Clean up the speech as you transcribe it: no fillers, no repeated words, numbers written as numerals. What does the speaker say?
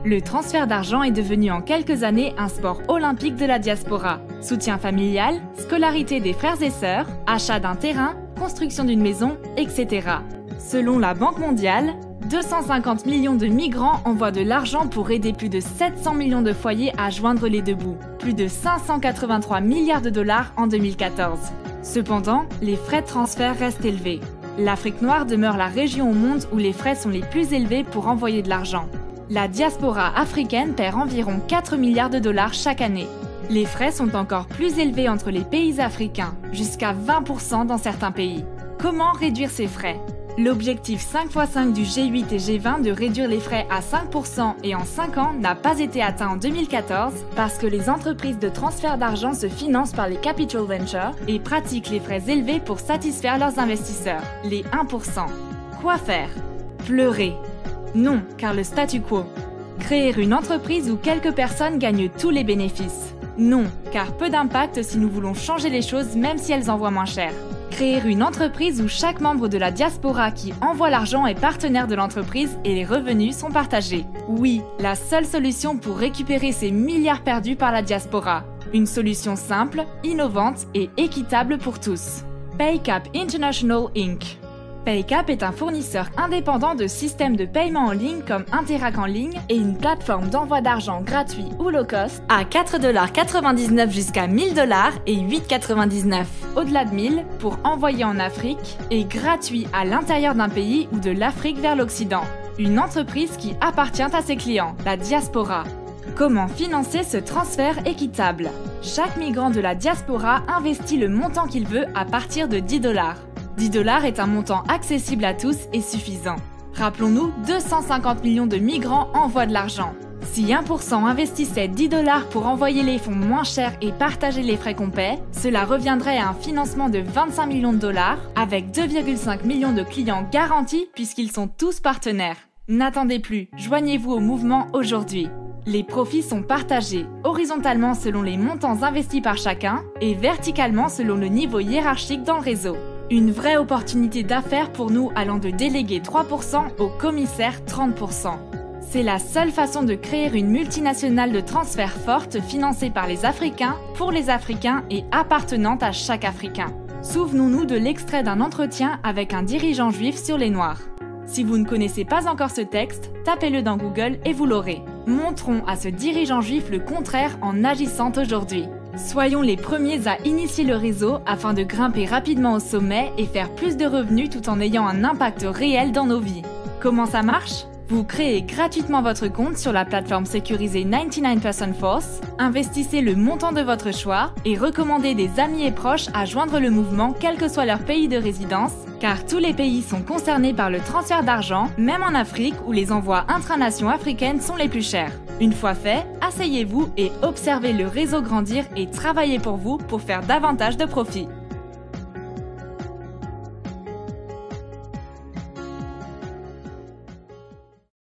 Le transfert d'argent est devenu en quelques années un sport olympique de la diaspora. Soutien familial, scolarité des frères et sœurs, achat d'un terrain, construction d'une maison, etc. Selon la Banque mondiale, 250 millions de migrants envoient de l'argent pour aider plus de 700 millions de foyers à joindre les deux bouts. Plus de 583 milliards de dollars en 2014. Cependant, les frais de transfert restent élevés. L'Afrique noire demeure la région au monde où les frais sont les plus élevés pour envoyer de l'argent. La diaspora africaine perd environ 4 milliards de dollars chaque année. Les frais sont encore plus élevés entre les pays africains, jusqu'à 20% dans certains pays. Comment réduire ces frais ? L'objectif 5x5 du G8 et G20 de réduire les frais à 5% et en 5 ans n'a pas été atteint en 2014 parce que les entreprises de transfert d'argent se financent par les capital ventures et pratiquent les frais élevés pour satisfaire leurs investisseurs, les 1%. Quoi faire ? Pleurer ? Non, car le statu quo. Créer une entreprise où quelques personnes gagnent tous les bénéfices ? Non, car peu d'impact si nous voulons changer les choses même si elles envoient moins cher. Créer une entreprise où chaque membre de la diaspora qui envoie l'argent est partenaire de l'entreprise et les revenus sont partagés. Oui, la seule solution pour récupérer ces milliards perdus par la diaspora. Une solution simple, innovante et équitable pour tous. PayCap International Inc. PayCap est un fournisseur indépendant de systèmes de paiement en ligne comme Interac en ligne et une plateforme d'envoi d'argent gratuit ou low cost à 4,99$ jusqu'à 1000$ et 8,99$. Au-delà de 1000 pour envoyer en Afrique et gratuit à l'intérieur d'un pays ou de l'Afrique vers l'Occident. Une entreprise qui appartient à ses clients, la diaspora. Comment financer ce transfert équitable ? Chaque migrant de la diaspora investit le montant qu'il veut à partir de 10$. 10$ est un montant accessible à tous et suffisant. Rappelons-nous, 250 millions de migrants envoient de l'argent. Si 1% investissait 10$ pour envoyer les fonds moins chers et partager les frais qu'on paie, cela reviendrait à un financement de 25 millions de dollars avec 2,5 millions de clients garantis puisqu'ils sont tous partenaires. N'attendez plus, joignez-vous au mouvement aujourd'hui. Les profits sont partagés, horizontalement selon les montants investis par chacun et verticalement selon le niveau hiérarchique dans le réseau. Une vraie opportunité d'affaires pour nous allant de déléguer 3% au commissaire 30%. C'est la seule façon de créer une multinationale de transfert forte financée par les Africains, pour les Africains et appartenante à chaque Africain. Souvenons-nous de l'extrait d'un entretien avec un dirigeant juif sur les Noirs. Si vous ne connaissez pas encore ce texte, tapez-le dans Google et vous l'aurez. Montrons à ce dirigeant juif le contraire en agissant aujourd'hui. Soyons les premiers à initier le réseau afin de grimper rapidement au sommet et faire plus de revenus tout en ayant un impact réel dans nos vies. Comment ça marche ? Vous créez gratuitement votre compte sur la plateforme sécurisée 99% Force, investissez le montant de votre choix et recommandez des amis et proches à joindre le mouvement quel que soit leur pays de résidence, car tous les pays sont concernés par le transfert d'argent, même en Afrique où les envois intranations africaines sont les plus chers. Une fois fait, asseyez-vous et observez le réseau grandir et travaillez pour vous pour faire davantage de profit.